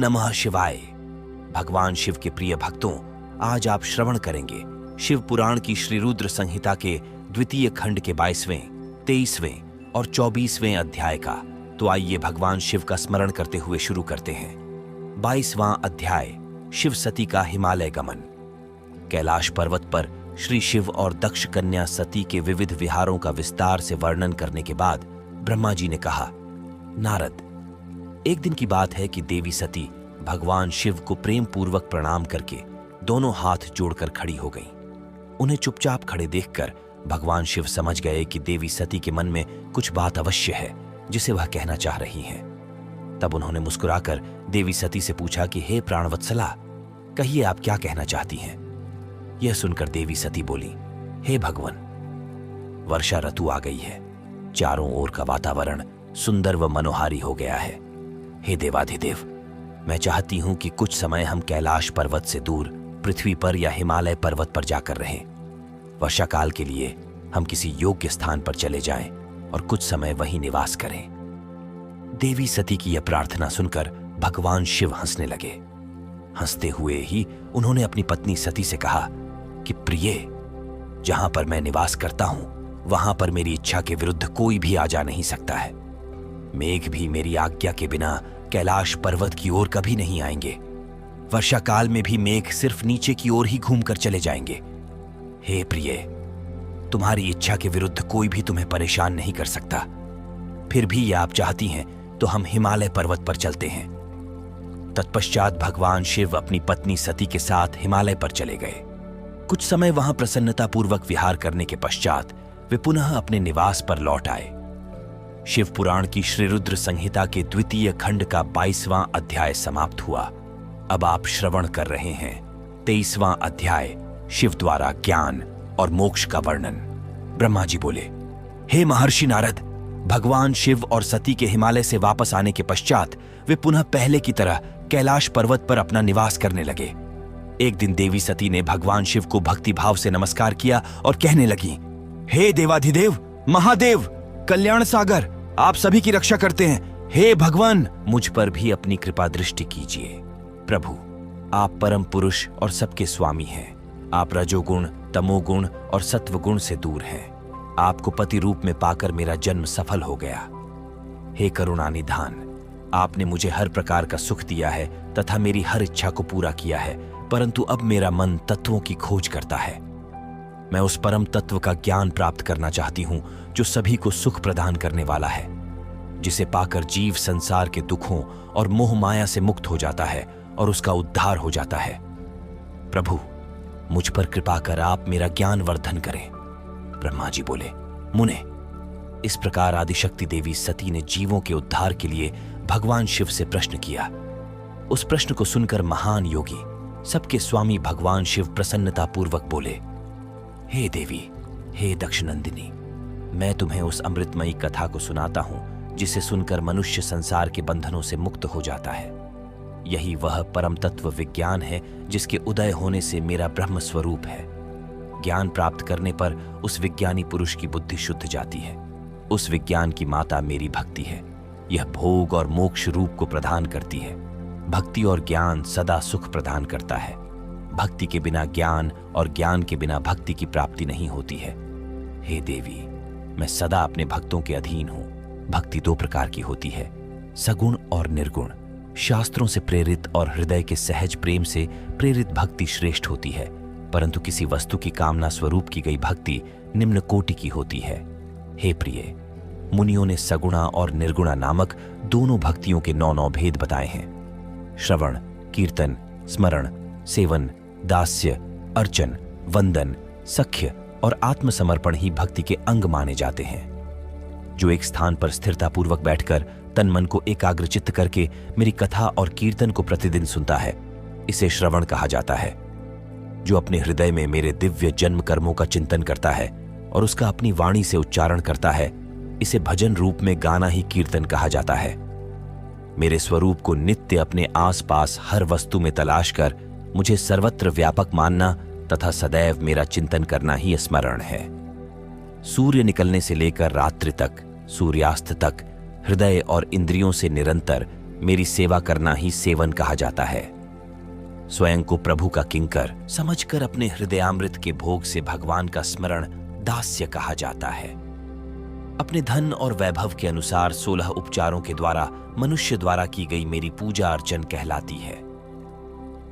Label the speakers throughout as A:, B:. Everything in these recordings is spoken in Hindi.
A: नमः शिवाय। भगवान शिव के प्रिय भक्तों, आज आप श्रवण करेंगे शिव पुराण की श्री रुद्र संहिता के द्वितीय खंड के 22वें, 23वें और 24वें अध्याय का। तो आइए भगवान शिव का स्मरण करते हुए शुरू करते हैं। 22वां अध्याय, शिव सती का हिमालय गमन। कैलाश पर्वत पर श्री शिव और दक्ष कन्या सती के विविध विहारों का विस्तार से वर्णन करने के बाद ब्रह्मा जी ने कहा, नारद, एक दिन की बात है कि देवी सती भगवान शिव को प्रेम पूर्वक प्रणाम करके दोनों हाथ जोड़कर खड़ी हो गईं। उन्हें चुपचाप खड़े देखकर भगवान शिव समझ गए कि देवी सती के मन में कुछ बात अवश्य है जिसे वह कहना चाह रही हैं। तब उन्होंने मुस्कुराकर देवी सती से पूछा कि हे प्राणवत्सला, कहिए आप क्या कहना चाहती हैं। यह सुनकर देवी सती बोली, हे भगवान, वर्षा ऋतु आ गई है। चारों ओर का वातावरण सुंदर व मनोहारी हो गया है। हे देवाधिदेव, मैं चाहती हूं कि कुछ समय हम कैलाश पर्वत से दूर पृथ्वी पर या हिमालय पर्वत पर जाकर रहें। वर्षा काल के लिए हम किसी योग्य स्थान पर चले जाएं और कुछ समय वहीं निवास करें। देवी सती की यह प्रार्थना सुनकर भगवान शिव हंसने लगे। हंसते हुए ही उन्होंने अपनी पत्नी सती से कहा कि प्रिये, जहां पर मैं निवास करता हूं वहां पर मेरी इच्छा के विरुद्ध कोई भी आ जा नहीं सकता है। मेघ भी मेरी आज्ञा के बिना कैलाश पर्वत की ओर कभी नहीं आएंगे। वर्षा काल में भी मेघ सिर्फ नीचे की ओर ही घूमकर चले जाएंगे। हे प्रिय, तुम्हारी इच्छा के विरुद्ध कोई भी तुम्हें परेशान नहीं कर सकता। फिर भी ये आप चाहती हैं तो हम हिमालय पर्वत पर चलते हैं। तत्पश्चात भगवान शिव अपनी पत्नी सती के साथ हिमालय पर चले गए। कुछ समय वहां प्रसन्नतापूर्वक विहार करने के पश्चात वे पुनः अपने निवास पर लौट आए। शिव पुराण की श्री रुद्र संहिता के द्वितीय खंड का 22वां अध्याय समाप्त हुआ। अब आप श्रवण कर रहे हैं 23वां अध्याय, शिव द्वारा ज्ञान और मोक्ष का वर्णन। ब्रह्मा जी बोले, हे महर्षि नारद, भगवान शिव और सती के हिमालय से वापस आने के पश्चात वे पुनः पहले की तरह कैलाश पर्वत पर अपना निवास करने लगे। एक दिन देवी सती ने भगवान शिव को भक्ति भाव से नमस्कार किया और कहने लगी, हे देवाधिदेव, महादेव, कल्याण सागर, आप सभी की रक्षा करते हैं। हे भगवान, मुझ पर भी अपनी कृपा दृष्टि कीजिए। प्रभु, आप परम पुरुष और सबके स्वामी हैं। आप रजोगुण, तमोगुण और सत्वगुण से दूर हैं। आपको पति रूप में पाकर मेरा जन्म सफल हो गया। हे करुणानिधान, आपने मुझे हर प्रकार का सुख दिया है तथा मेरी हर इच्छा को पूरा किया है, परंतु अब मेरा मन तत्वों की खोज करता है। मैं उस परम तत्व का ज्ञान प्राप्त करना चाहती हूं जो सभी को सुख प्रदान करने वाला है, जिसे पाकर जीव संसार के दुखों और मोह माया से मुक्त हो जाता है और उसका उद्धार हो जाता है। प्रभु, मुझ पर कृपा कर आप मेरा ज्ञान वर्धन करें। ब्रह्मा जी बोले, मुने। इस प्रकार आदिशक्ति देवी सती ने जीवों के उद्धार के लिए भगवान शिव से प्रश्न किया। उस प्रश्न को सुनकर महान योगी, सबके स्वामी भगवान शिव प्रसन्नतापूर्वक बोले, हे देवी, हे दक्षनंदिनी, मैं तुम्हें उस अमृतमयी कथा को सुनाता हूं जिसे सुनकर मनुष्य संसार के बंधनों से मुक्त हो जाता है। यही वह परम तत्व विज्ञान है जिसके उदय होने से मेरा ब्रह्म स्वरूप है। ज्ञान प्राप्त करने पर उस विज्ञानी पुरुष की बुद्धि शुद्ध जाती है। उस विज्ञान की माता मेरी भक्ति है। यह भोग और मोक्ष रूप को प्रदान करती है। भक्ति और ज्ञान सदा सुख प्रदान करता है। भक्ति के बिना ज्ञान और ज्ञान के बिना भक्ति की प्राप्ति नहीं होती है। हे देवी, मैं सदा अपने भक्तों के अधीन हूं। भक्ति दो प्रकार की होती है, सगुण और निर्गुण। शास्त्रों से प्रेरित और हृदय के सहज प्रेम से प्रेरित भक्ति श्रेष्ठ होती है, परंतु किसी वस्तु की कामना स्वरूप की गई भक्ति निम्न कोटि की होती है। हे प्रिय, मुनियों ने सगुणा और निर्गुणा नामक दोनों भक्तियों के 9 भेद बताए हैं। श्रवण, कीर्तन, स्मरण, सेवन, दास्य, अर्चन, वंदन, सख्य और आत्मसमर्पण ही भक्ति के अंग माने जाते हैं। जो एक स्थान पर स्थिरतापूर्वक बैठकर तन मन को एकाग्रचित्त करके मेरी कथा और कीर्तन को प्रतिदिन सुनता है, इसे श्रवण कहा जाता है। जो अपने हृदय में मेरे दिव्य जन्म कर्मों का चिंतन करता है और उसका अपनी वाणी से उच्चारण करता है, इसे भजन रूप में गाना ही कीर्तन कहा जाता है। मेरे स्वरूप को नित्य अपने आसपास हर वस्तु में तलाश कर मुझे सर्वत्र व्यापक मानना तथा सदैव मेरा चिंतन करना ही स्मरण है। सूर्य निकलने से लेकर रात्रि तक, सूर्यास्त तक हृदय और इंद्रियों से निरंतर मेरी सेवा करना ही सेवन कहा जाता है। स्वयं को प्रभु का किंकर समझकर अपने हृदयामृत के भोग से भगवान का स्मरण दास्य कहा जाता है। अपने धन और वैभव के अनुसार 16 उपचारों के द्वारा मनुष्य द्वारा की गई मेरी पूजा अर्चन कहलाती है।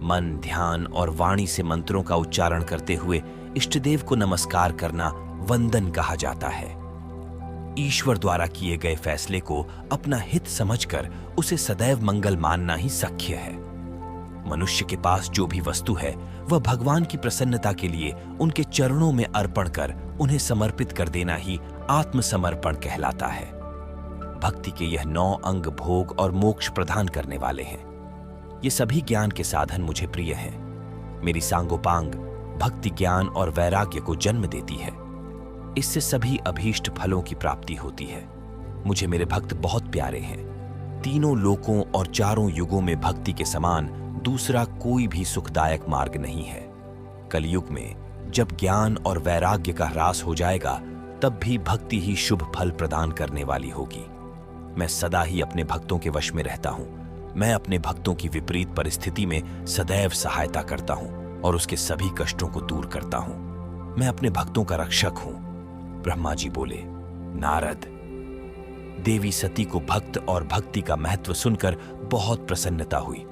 A: मन, ध्यान और वाणी से मंत्रों का उच्चारण करते हुए इष्टदेव को नमस्कार करना वंदन कहा जाता है। ईश्वर द्वारा किए गए फैसले को अपना हित समझकर उसे सदैव मंगल मानना ही सख्य है। मनुष्य के पास जो भी वस्तु है वह भगवान की प्रसन्नता के लिए उनके चरणों में अर्पण कर उन्हें समर्पित कर देना ही आत्मसमर्पण कहलाता है। भक्ति के यह 9 अंग भोग और मोक्ष प्रदान करने वाले हैं। ये सभी ज्ञान के साधन मुझे प्रिय हैं। मेरी सांगोपांग भक्ति, ज्ञान और वैराग्य को जन्म देती है। इससे सभी अभीष्ट फलों की प्राप्ति होती है। मुझे मेरे भक्त बहुत प्यारे हैं। तीनों लोकों और चारों युगों में भक्ति के समान दूसरा कोई भी सुखदायक मार्ग नहीं है। कलयुग में जब ज्ञान और वैराग्य का ह्रास हो जाएगा तब भी भक्ति ही शुभ फल प्रदान करने वाली होगी। मैं सदा ही अपने भक्तों के वश में रहता हूं। मैं अपने भक्तों की विपरीत परिस्थिति में सदैव सहायता करता हूं और उसके सभी कष्टों को दूर करता हूं। मैं अपने भक्तों का रक्षक हूं। ब्रह्मा जी बोले, नारद। देवी सती को भक्त और भक्ति का महत्व सुनकर बहुत प्रसन्नता हुई।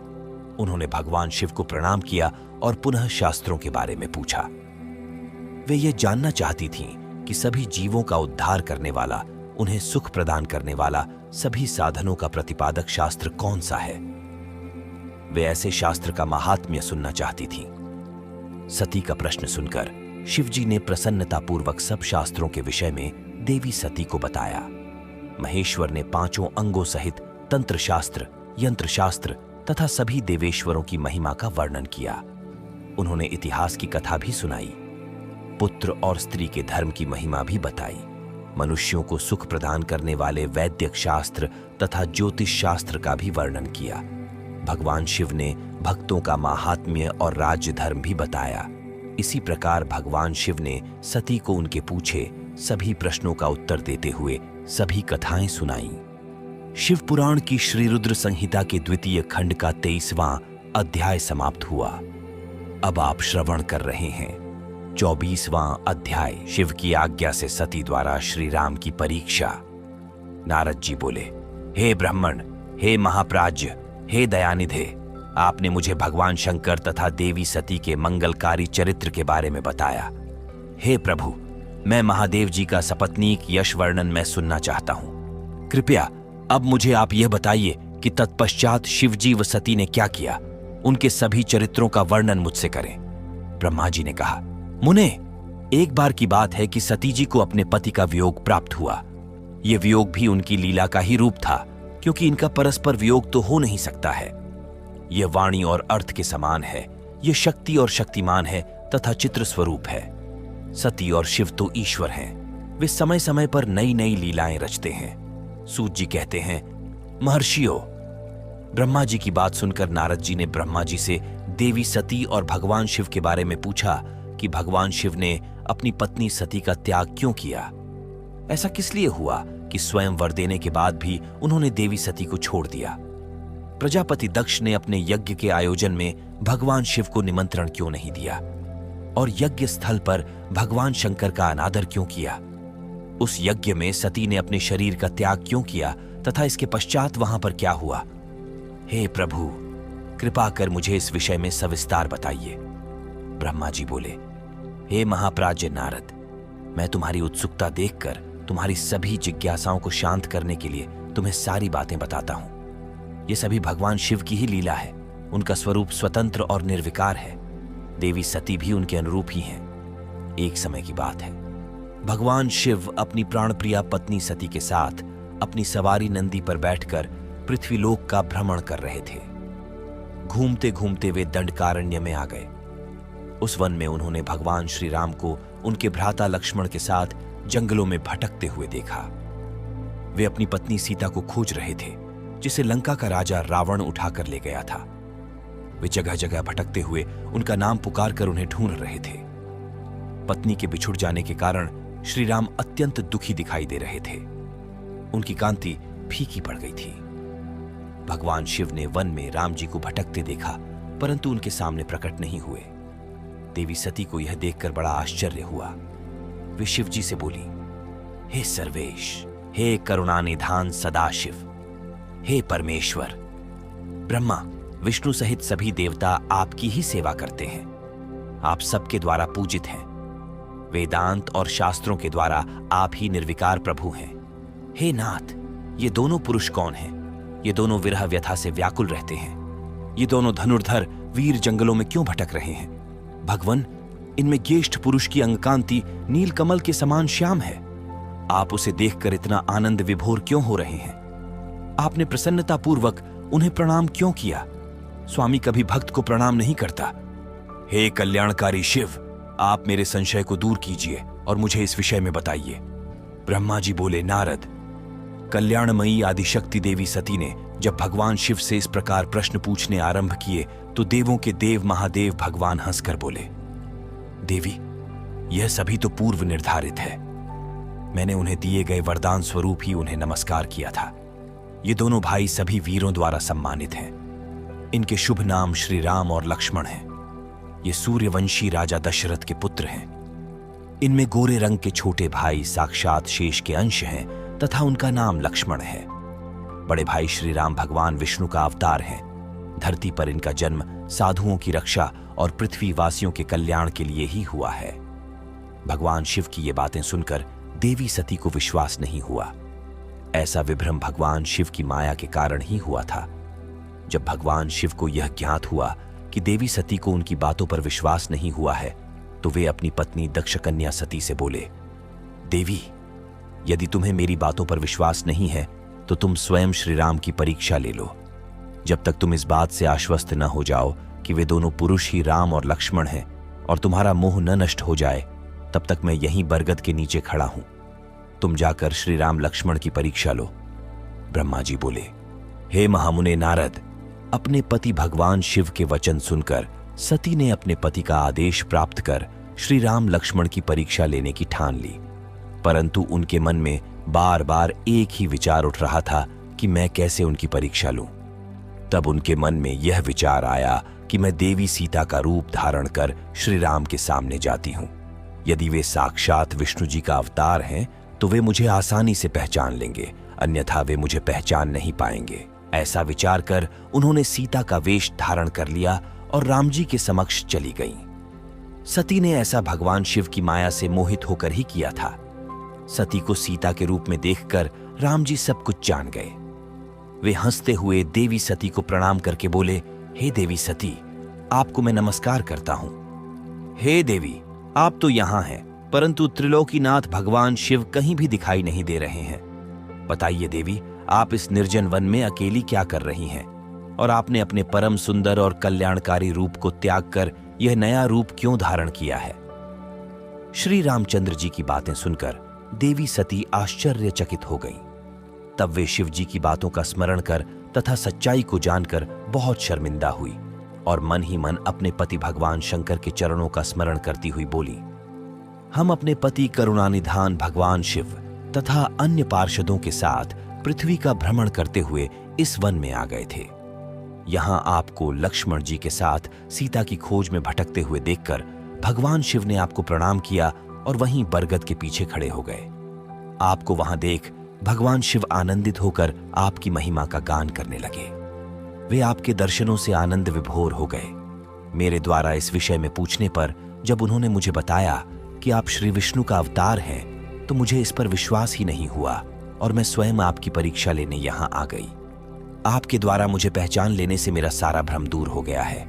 A: उन्होंने भगवान शिव को प्रणाम किया और पुनः शास्त्रों के बारे में पूछा। वे ये जानना चाहती थीं कि सभी जीवों का उद्धार करने वाला, उन्हें सुख प्रदान करने वाला सभी साधनों का प्रतिपादक शास्त्र कौन सा है। वे ऐसे शास्त्र का महात्म्य सुनना चाहती थीं। सती का प्रश्न सुनकर शिवजी ने प्रसन्नतापूर्वक सब शास्त्रों के विषय में देवी सती को बताया। महेश्वर ने 5 अंगों सहित तंत्र शास्त्र, यंत्र शास्त्र तथा सभी देवेश्वरों की महिमा का वर्णन किया। उन्होंने इतिहास की कथा भी सुनाई। पुत्र और स्त्री के धर्म की महिमा भी बताई। मनुष्यों को सुख प्रदान करने वाले वैद्यक शास्त्र तथा ज्योतिष शास्त्र का भी वर्णन किया। भगवान शिव ने भक्तों का माहात्म्य और राज्य धर्म भी बताया। इसी प्रकार भगवान शिव ने सती को उनके पूछे सभी प्रश्नों का उत्तर देते हुए सभी कथाएं सुनाई। शिव पुराण की श्री रुद्र संहिता के 2वें खंड का 23वां अध्याय समाप्त हुआ। अब आप श्रवण कर रहे हैं 24वां अध्याय, शिव की आज्ञा से सती द्वारा श्री राम की परीक्षा। नारद जी बोले, हे ब्राह्मण, हे महाप्राज्य, हे दयानिधे, आपने मुझे भगवान शंकर तथा देवी सती के मंगलकारी चरित्र के बारे में बताया। हे प्रभु, मैं महादेव जी का सपत्नीक यश वर्णन मैं सुनना चाहता हूं। कृपया अब मुझे आप यह बताइए कि तत्पश्चात शिवजी व सती ने क्या किया। उनके सभी चरित्रों का वर्णन मुझसे करें। ब्रह्मा जी ने कहा, मुने, एक बार की बात है कि सती जी को अपने पति का वियोग प्राप्त हुआ। यह वियोग भी उनकी लीला का ही रूप था, क्योंकि इनका परस्पर वियोग तो हो नहीं सकता है। यह वाणी और अर्थ के समान है। यह शक्ति और शक्तिमान है तथा चित्र स्वरूप है। सती और शिव तो ईश्वर हैं। वे समय समय पर नई नई लीलाएं रचते हैं। सूत जी कहते हैं, महर्षियों। ब्रह्मा जी की बात सुनकर नारद जी ने ब्रह्मा जी से देवी सती और भगवान शिव के बारे में पूछा कि भगवान शिव ने अपनी पत्नी सती का त्याग क्यों किया। ऐसा किस लिए हुआ कि स्वयं वर देने के बाद भी उन्होंने देवी सती को छोड़ दिया। प्रजापति दक्ष ने अपने यज्ञ के आयोजन में भगवान शिव को निमंत्रण क्यों नहीं दिया और यज्ञ स्थल पर भगवान शंकर का अनादर क्यों किया। उस यज्ञ में सती ने अपने शरीर का त्याग क्यों किया तथा इसके पश्चात वहां पर क्या हुआ। हे प्रभु, कृपा कर मुझे इस विषय में सविस्तार बताइए। ब्रह्मा जी बोले, हे महाप्राज्य नारद, मैं तुम्हारी उत्सुकता देखकर तुम्हारी सभी जिज्ञासाओं को शांत करने के लिए तुम्हें सारी बातें बताता हूं। ये सभी भगवान शिव की ही लीला है। उनका स्वरूप स्वतंत्र और निर्विकार है। देवी सती भी उनके अनुरूप ही हैं। एक समय की बात है, भगवान शिव अपनी प्राणप्रिया पत्नी सती के साथ अपनी सवारी नंदी पर बैठकर पृथ्वीलोक का भ्रमण कर रहे थे। घूमते घूमते वे दंडकारण्य में आ गए। उस वन में उन्होंने भगवान श्री राम को उनके भ्राता लक्ष्मण के साथ जंगलों में भटकते हुए देखा। वे अपनी पत्नी सीता को खोज रहे थे, जिसे लंका का राजा रावण उठाकर ले गया था। वे जगह जगह भटकते हुए उनका नाम पुकार कर उन्हें ढूंढ रहे थे। पत्नी के बिछुड़ जाने के कारण श्री राम अत्यंत दुखी दिखाई दे रहे थे। उनकी कांति फीकी पड़ गई थी। भगवान शिव ने वन में राम जी को भटकते देखा, परंतु उनके सामने प्रकट नहीं हुए। देवी सती को यह देखकर बड़ा आश्चर्य हुआ। वे शिव जी से बोली, हे सर्वेश, हे करुणानिधान सदाशिव, हे परमेश्वर, ब्रह्मा विष्णु सहित सभी देवता आपकी ही सेवा करते हैं। आप सबके द्वारा पूजित हैं। वेदांत और शास्त्रों के द्वारा आप ही निर्विकार प्रभु हैं। हे नाथ, ये दोनों पुरुष कौन हैं? ये दोनों विरह व्यथा से व्याकुल रहते हैं। ये दोनों धनुर्धर वीर जंगलों में क्यों भटक रहे हैं? भगवन, इनमें ज्येष्ठ पुरुष की अंगकांति नील कमल के समान श्याम है। आप उसे देखकर इतना आनंद विभोर क्यों हो रहे हैं? आपने प्रसन्नता पूर्वक उन्हें प्रणाम क्यों किया? स्वामी कभी भक्त को प्रणाम नहीं करता। हे कल्याणकारी शिव, आप मेरे संशय को दूर कीजिए और मुझे इस विषय में बताइए। ब्रह्मा जी बोले, नारद, कल्याणमयी आदिशक्ति देवी सती ने जब भगवान शिव से इस प्रकार प्रश्न पूछने आरंभ किए तो देवों के देव महादेव भगवान हंसकर बोले, देवी, यह सभी तो पूर्व निर्धारित है। मैंने उन्हें दिए गए वरदान स्वरूप ही उन्हें नमस्कार किया था। ये दोनों भाई सभी वीरों द्वारा सम्मानित हैं। इनके शुभ नाम श्री राम और लक्ष्मण हैं। ये सूर्यवंशी राजा दशरथ के पुत्र हैं। इनमें गोरे रंग के छोटे भाई साक्षात शेष के अंश हैं तथा उनका नाम लक्ष्मण है। बड़े भाई श्री राम भगवान विष्णु का अवतार हैं। धरती पर इनका जन्म साधुओं की रक्षा और पृथ्वीवासियों के कल्याण के लिए ही हुआ है। भगवान शिव की ये बातें सुनकर देवी सती को विश्वास नहीं हुआ। ऐसा विभ्रम भगवान शिव की माया के कारण ही हुआ था। जब भगवान शिव को यह ज्ञात हुआ कि देवी सती को उनकी बातों पर विश्वास नहीं हुआ है, तो वे अपनी पत्नी दक्षकन्या सती से बोले, देवी, यदि तुम्हें मेरी बातों पर विश्वास नहीं है तो तुम स्वयं श्री राम की परीक्षा ले लो। जब तक तुम इस बात से आश्वस्त न हो जाओ कि वे दोनों पुरुष ही राम और लक्ष्मण हैं और तुम्हारा मोह न नष्ट हो जाए, तब तक मैं यहीं बरगद के नीचे खड़ा हूं। तुम जाकर श्री राम लक्ष्मण की परीक्षा लो। ब्रह्मा जी बोले, हे महामुने नारद, अपने पति भगवान शिव के वचन सुनकर सती ने अपने पति का आदेश प्राप्त कर श्री राम लक्ष्मण की परीक्षा लेने की ठान ली। परंतु उनके मन में बार बार एक ही विचार उठ रहा था कि मैं कैसे उनकी परीक्षा लूं। तब उनके मन में यह विचार आया कि मैं देवी सीता का रूप धारण कर श्री राम के सामने जाती हूं। यदि वे साक्षात विष्णु जी का अवतार हैं तो वे मुझे आसानी से पहचान लेंगे, अन्यथा वे मुझे पहचान नहीं पाएंगे। ऐसा विचार कर उन्होंने सीता का वेश धारण कर लिया और राम जी के समक्ष चली गईं। सती ने ऐसा भगवान शिव की माया से मोहित होकर ही किया था। सती को सीता के रूप में देखकर राम जी सब कुछ जान गए। वे हंसते हुए देवी सती को प्रणाम करके बोले, हे देवी सती, आपको मैं नमस्कार करता हूं। हे देवी, आप तो यहां हैं, परंतु त्रिलोकीनाथ भगवान शिव कहीं भी दिखाई नहीं दे रहे हैं। बताइए देवी, आप इस निर्जन वन में अकेली क्या कर रही हैं? और आपने अपने परम सुंदर और कल्याणकारी रूप को त्याग कर यह नया रूप क्यों धारण किया है? श्री रामचंद्र जी की बातें सुनकर देवी सती आश्चर्यचकित हो गईं। तब वे शिव जी की बातों का स्मरण कर तथा सच्चाई को जानकर बहुत शर्मिंदा हुई और मन ही मन अपने पति भगवान शंकर के चरणों का स्मरण करती हुई बोली, हम अपने पति करुणानिधान भगवान शिव तथा अन्य पार्षदों के साथ पृथ्वी का भ्रमण करते हुए इस वन में आ गए थे। यहां आपको लक्ष्मण जी के साथ सीता की खोज में भटकते हुए देखकर भगवान शिव ने आपको प्रणाम किया और वहीं बरगद के पीछे खड़े हो गए। आपको वहां देख भगवान शिव आनंदित होकर आपकी महिमा का गान करने लगे। वे आपके दर्शनों से आनंद विभोर हो गए। मेरे द्वारा इस विषय में पूछने पर जब उन्होंने मुझे बताया कि आप श्री विष्णु का अवतार हैं, तो मुझे इस पर विश्वास ही नहीं हुआ और मैं स्वयं आपकी परीक्षा लेने यहां आ गई। आपके द्वारा मुझे पहचान लेने से मेरा सारा भ्रम दूर हो गया है।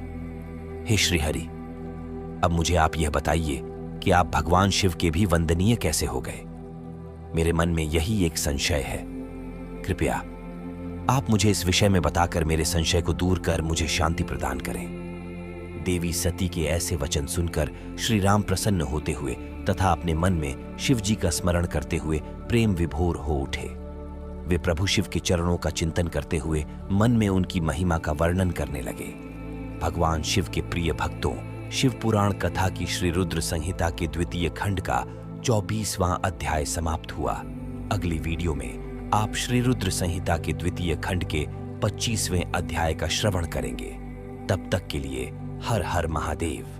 A: हे श्री हरि, अब मुझे आप यह बताइए कि आप भगवान शिव के भी वंदनीय कैसे हो गए? मेरे मन में यही एक संशय है। कृपया आप मुझे इस विषय में बताकर मेरे संशय को दूर कर मुझे शांति प्रदान करें। देवी सती के ऐसे वचन सुनकर श्री राम प्रसन्न होते हुए तथा अपने मन में शिव जी का स्मरण करते हुए प्रेम विभोर हो उठे। वे प्रभु शिव के चरणों का चिंतन करते हुए मन में उनकी महिमा का वर्णन करने लगे। भगवान शिव के प्रिय भक्तों, शिव पुराण कथा की श्री रुद्र संहिता के द्वितीय खंड का 24वां अध्याय समाप्त हुआ। अगली वीडियो में आप श्री रुद्र संहिता के द्वितीय खंड के 25वें अध्याय का श्रवण करेंगे। तब तक के लिए हर हर महादेव।